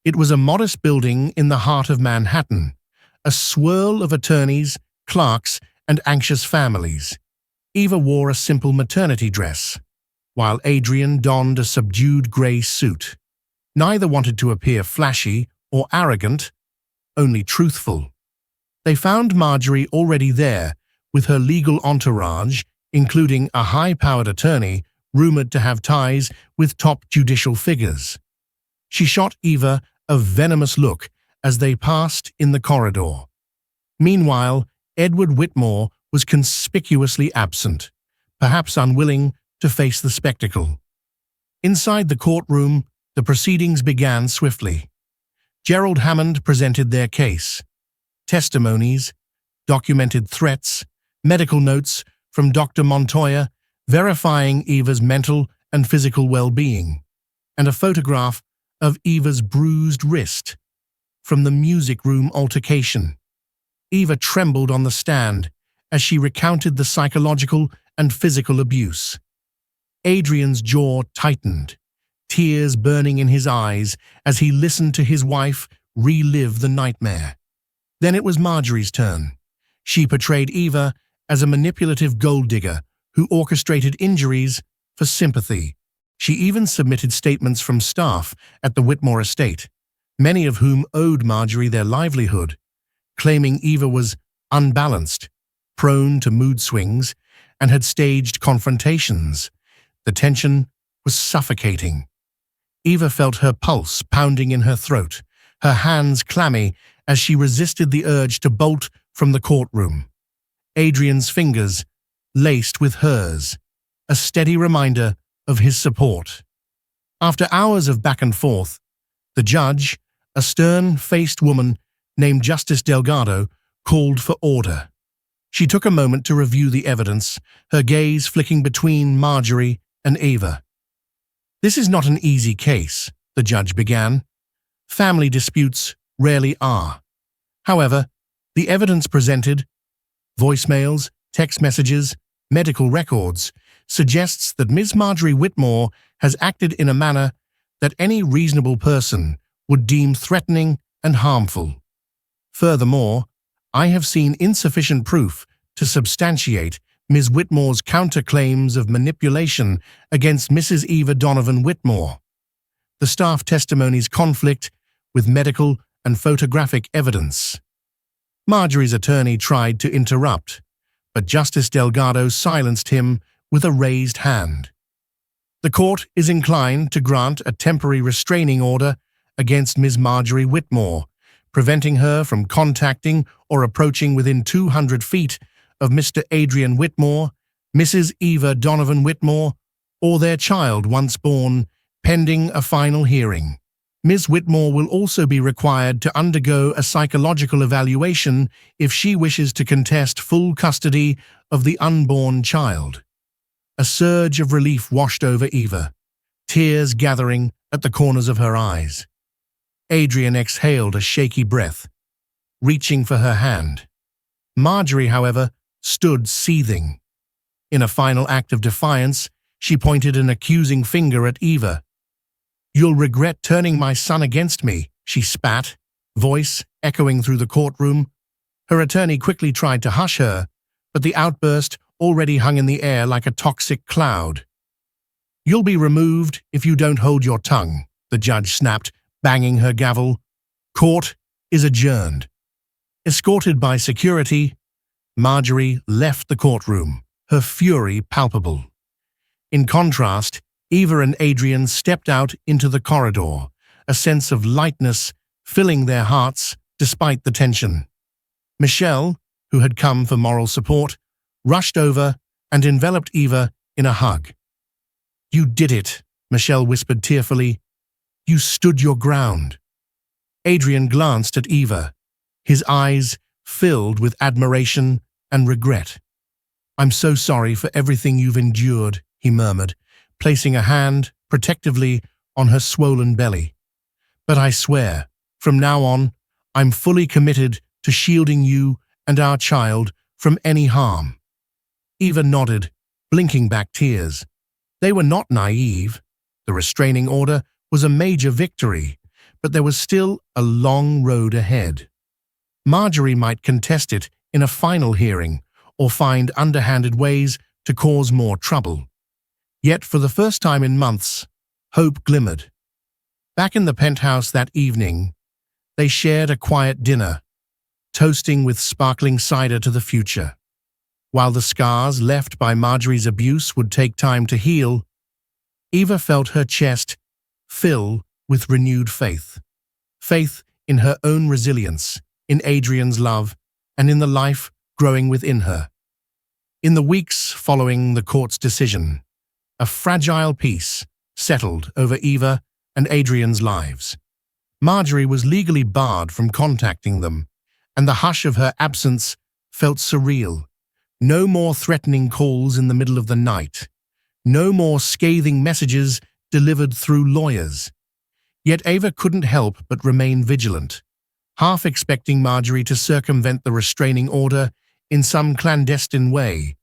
It was a modest building in the heart of Manhattan, a swirl of attorneys, clerks, and anxious families. Eva wore a simple maternity dress, while Adrian donned a subdued grey suit. Neither wanted to appear flashy or arrogant, only truthful. They found Marjorie already there with her legal entourage, including a high-powered attorney rumored to have ties with top judicial figures. She shot Eva a venomous look as they passed in the corridor. Meanwhile, Edward Whitmore was conspicuously absent, perhaps unwilling to face the spectacle. Inside the courtroom, the proceedings began swiftly. Gerald Hammond presented their case. Testimonies, documented threats, medical notes from Dr. Montoya verifying Eva's mental and physical well-being, and a photograph of Eva's bruised wrist from the music room altercation. Eva trembled on the stand as she recounted the psychological and physical abuse. Adrian's jaw tightened, tears burning in his eyes as he listened to his wife relive the nightmare. Then it was Marjorie's turn. She portrayed Eva as a manipulative gold digger who orchestrated injuries for sympathy. She even submitted statements from staff at the Whitmore estate, many of whom owed Marjorie their livelihood, claiming Eva was unbalanced, prone to mood swings, and had staged confrontations. The tension was suffocating. Eva felt her pulse pounding in her throat, her hands clammy as she resisted the urge to bolt from the courtroom. Adrian's fingers laced with hers, a steady reminder of his support. After hours of back and forth, the judge, a stern-faced woman named Justice Delgado, called for order. She took a moment to review the evidence, her gaze flicking between Marjorie and Eva. "This is not an easy case," the judge began. "Family disputes rarely are. However, the evidence presented, voicemails, text messages, medical records, suggests that Ms. Marjorie Whitmore has acted in a manner that any reasonable person would deem threatening and harmful. Furthermore, I have seen insufficient proof to substantiate Ms. Whitmore's counterclaims of manipulation against Mrs. Eva Donovan Whitmore. The staff testimonies conflict with medical and photographic evidence." Marjorie's attorney tried to interrupt, but Justice Delgado silenced him with a raised hand. "The court is inclined to grant a temporary restraining order against Ms. Marjorie Whitmore, preventing her from contacting or approaching within 200 feet of Mr. Adrian Whitmore, Mrs. Eva Donovan Whitmore, or their child once born, pending a final hearing. Ms. Whitmore will also be required to undergo a psychological evaluation if she wishes to contest full custody of the unborn child." A surge of relief washed over Eva, tears gathering at the corners of her eyes. Adrian exhaled a shaky breath, reaching for her hand. Marjorie, however, stood seething. In a final act of defiance, she pointed an accusing finger at Eva. "You'll regret turning my son against me," she spat, voice echoing through the courtroom. Her attorney quickly tried to hush her, but the outburst already hung in the air like a toxic cloud. "You'll be removed if you don't hold your tongue," the judge snapped, banging her gavel. "Court is adjourned." Escorted by security, Marjorie left the courtroom, her fury palpable. In contrast, Eva and Adrian stepped out into the corridor, a sense of lightness filling their hearts despite the tension. Michelle, who had come for moral support, rushed over and enveloped Eva in a hug. "You did it," Michelle whispered tearfully. "You stood your ground." Adrian glanced at Eva, his eyes filled with admiration and regret. "I'm so sorry for everything you've endured," he murmured, placing a hand protectively on her swollen belly. "But I swear, from now on, I'm fully committed to shielding you and our child from any harm." Eva nodded, blinking back tears. They were not naive. The restraining order was a major victory, but there was still a long road ahead. Marjorie might contest it in a final hearing or find underhanded ways to cause more trouble. Yet for the first time in months, hope glimmered. Back in the penthouse that evening, they shared a quiet dinner, toasting with sparkling cider to the future. While the scars left by Marjorie's abuse would take time to heal, Eva felt her chest fill with renewed faith. Faith in her own resilience, in Adrian's love, and in the life growing within her. In the weeks following the court's decision, a fragile peace settled over Eva and Adrian's lives. Marjorie was legally barred from contacting them, and the hush of her absence felt surreal. No more threatening calls in the middle of the night. No more scathing messages delivered through lawyers. Yet Eva couldn't help but remain vigilant, half expecting Marjorie to circumvent the restraining order in some clandestine way.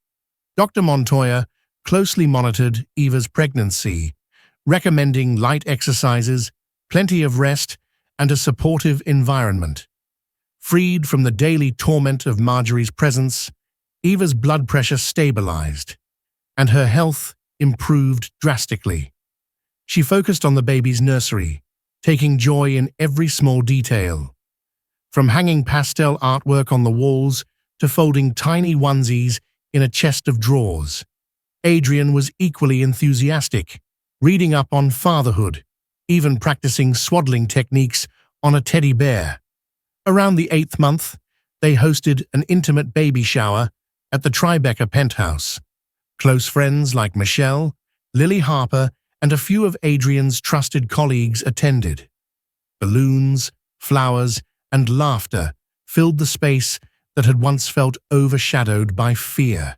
Dr. Montoya closely monitored Eva's pregnancy, recommending light exercises, plenty of rest, and a supportive environment. Freed from the daily torment of Marjorie's presence, Eva's blood pressure stabilized, and her health improved drastically. She focused on the baby's nursery, taking joy in every small detail. From hanging pastel artwork on the walls to folding tiny onesies in a chest of drawers. Adrian was equally enthusiastic, reading up on fatherhood, even practicing swaddling techniques on a teddy bear. Around the 8th month, they hosted an intimate baby shower at the Tribeca penthouse. Close friends like Michelle, Lily Harper, and a few of Adrian's trusted colleagues attended. Balloons, flowers, and laughter filled the space that had once felt overshadowed by fear.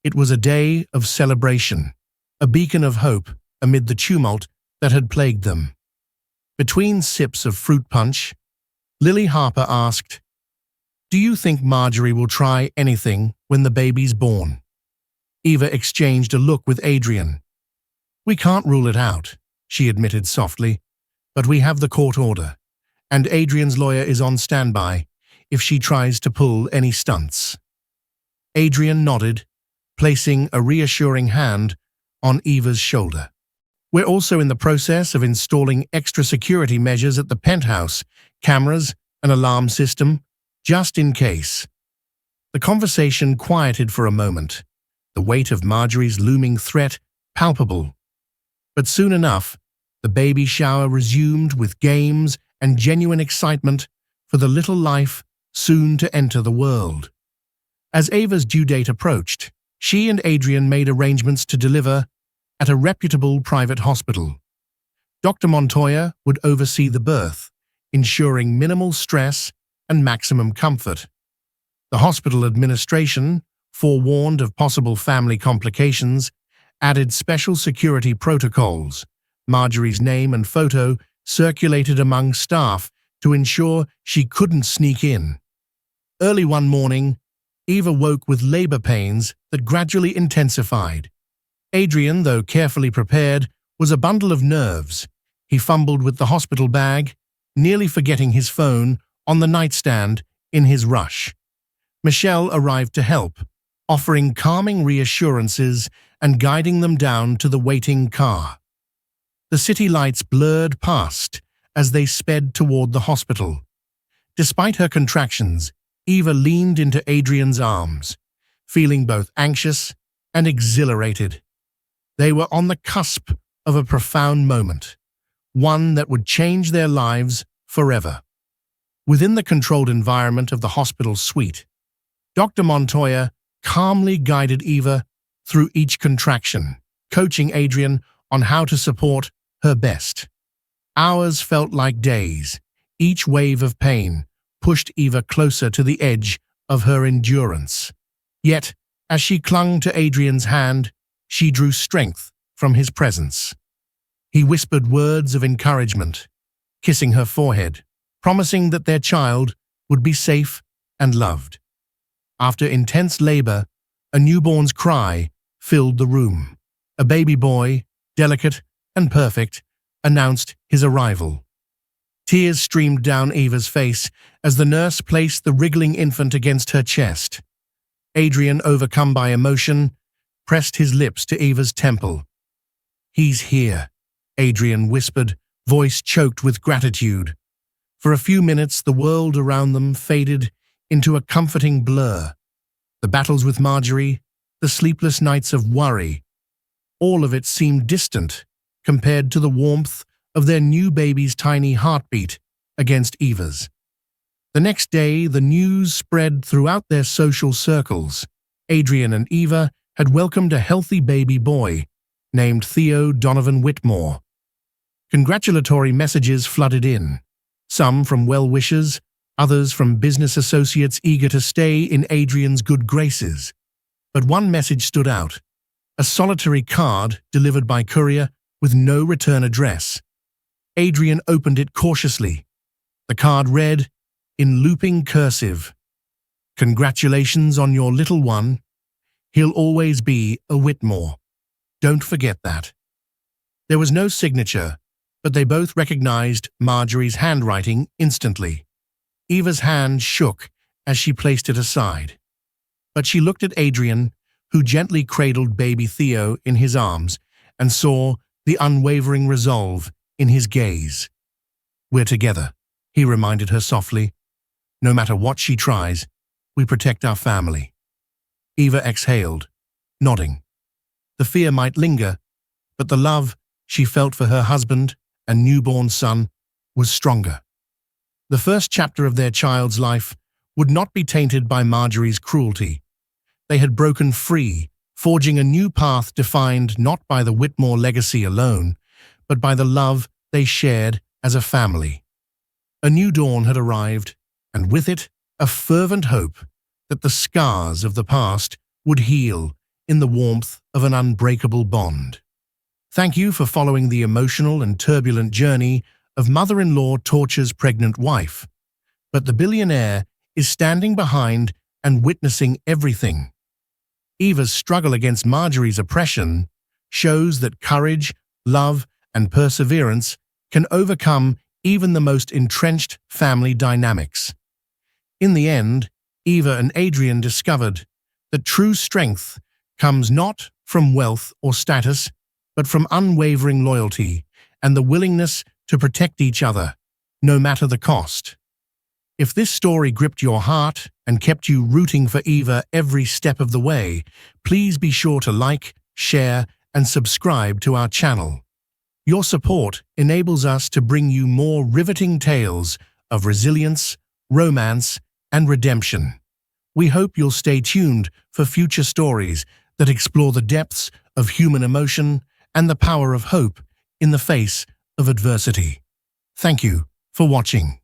It was a day of celebration, a beacon of hope amid the tumult that had plagued them. Between sips of fruit punch, Lily Harper asked, "Do you think Marjorie will try anything when the baby's born?" Eva exchanged a look with Adrian. "We can't rule it out," she admitted softly, "but we have the court order, and Adrian's lawyer is on standby if she tries to pull any stunts." Adrian nodded, placing a reassuring hand on Eva's shoulder. "We're also in the process of installing extra security measures at the penthouse, cameras, an alarm system, just in case." The conversation quieted for a moment, the weight of Marjorie's looming threat palpable. But soon enough, the baby shower resumed with games and genuine excitement for the little life soon to enter the world. As Ava's due date approached, she and Adrian made arrangements to deliver at a reputable private hospital. Dr. Montoya would oversee the birth, ensuring minimal stress and maximum comfort. The hospital administration, forewarned of possible family complications, added special security protocols. Marjorie's name and photo circulated among staff to ensure she couldn't sneak in. Early one morning, Eva woke with labor pains that gradually intensified. Adrian, though carefully prepared, was a bundle of nerves. He fumbled with the hospital bag, nearly forgetting his phone on the nightstand in his rush. Michelle arrived to help, offering calming reassurances and guiding them down to the waiting car. The city lights blurred past as they sped toward the hospital. Despite her contractions, Eva leaned into Adrian's arms, feeling both anxious and exhilarated. They were on the cusp of a profound moment, one that would change their lives forever. Within the controlled environment of the hospital suite, Dr. Montoya calmly guided Eva through each contraction, coaching Adrian on how to support her best. Hours felt like days. Each wave of pain pushed Eva closer to the edge of her endurance. Yet, as she clung to Adrian's hand, she drew strength from his presence. He whispered words of encouragement, kissing her forehead, promising that their child would be safe and loved. After intense labor, a newborn's cry filled the room. A baby boy, delicate and perfect, announced his arrival. Tears streamed down Eva's face as the nurse placed the wriggling infant against her chest. Adrian, overcome by emotion, pressed his lips to Eva's temple. "He's here," Adrian whispered, voice choked with gratitude. For a few minutes, the world around them faded into a comforting blur. The battles with Marjorie, the sleepless nights of worry, all of it seemed distant compared to the warmth of their new baby's tiny heartbeat against Eva's. The next day, the news spread throughout their social circles. Adrian and Eva had welcomed a healthy baby boy named Theo Donovan Whitmore. Congratulatory messages flooded in, some from well-wishers, others from business associates eager to stay in Adrian's good graces. But one message stood out, a solitary card delivered by courier with no return address. Adrian opened it cautiously. The card read, in looping cursive, "Congratulations on your little one. He'll always be a Whitmore. Don't forget that." There was no signature, but they both recognized Marjorie's handwriting instantly. Eva's hand shook as she placed it aside. But she looked at Adrian, who gently cradled baby Theo in his arms, and saw the unwavering resolve in his gaze. "We're together," he reminded her softly. "No matter what she tries, we protect our family." Eva exhaled, nodding. The fear might linger, but the love she felt for her husband and newborn son was stronger. The first chapter of their child's life would not be tainted by Marjorie's cruelty. they had broken free, forging a new path defined not by the Whitmore legacy alone, but by the love they shared as a family. A new dawn had arrived, and with it, a fervent hope that the scars of the past would heal in the warmth of an unbreakable bond. Thank you for following the emotional and turbulent journey of mother-in-law tortures pregnant wife. But the billionaire is standing behind and witnessing everything. Eva's struggle against Marjorie's oppression shows that courage, love, and perseverance can overcome even the most entrenched family dynamics. In the end, Eva and Adrian discovered that true strength comes not from wealth or status, but from unwavering loyalty and the willingness to protect each other, no matter the cost. If this story gripped your heart and kept you rooting for Eva every step of the way, please be sure to like, share, and subscribe to our channel. Your support enables us to bring you more riveting tales of resilience, romance, and redemption. We hope you'll stay tuned for future stories that explore the depths of human emotion and the power of hope in the face of adversity. Thank you for watching.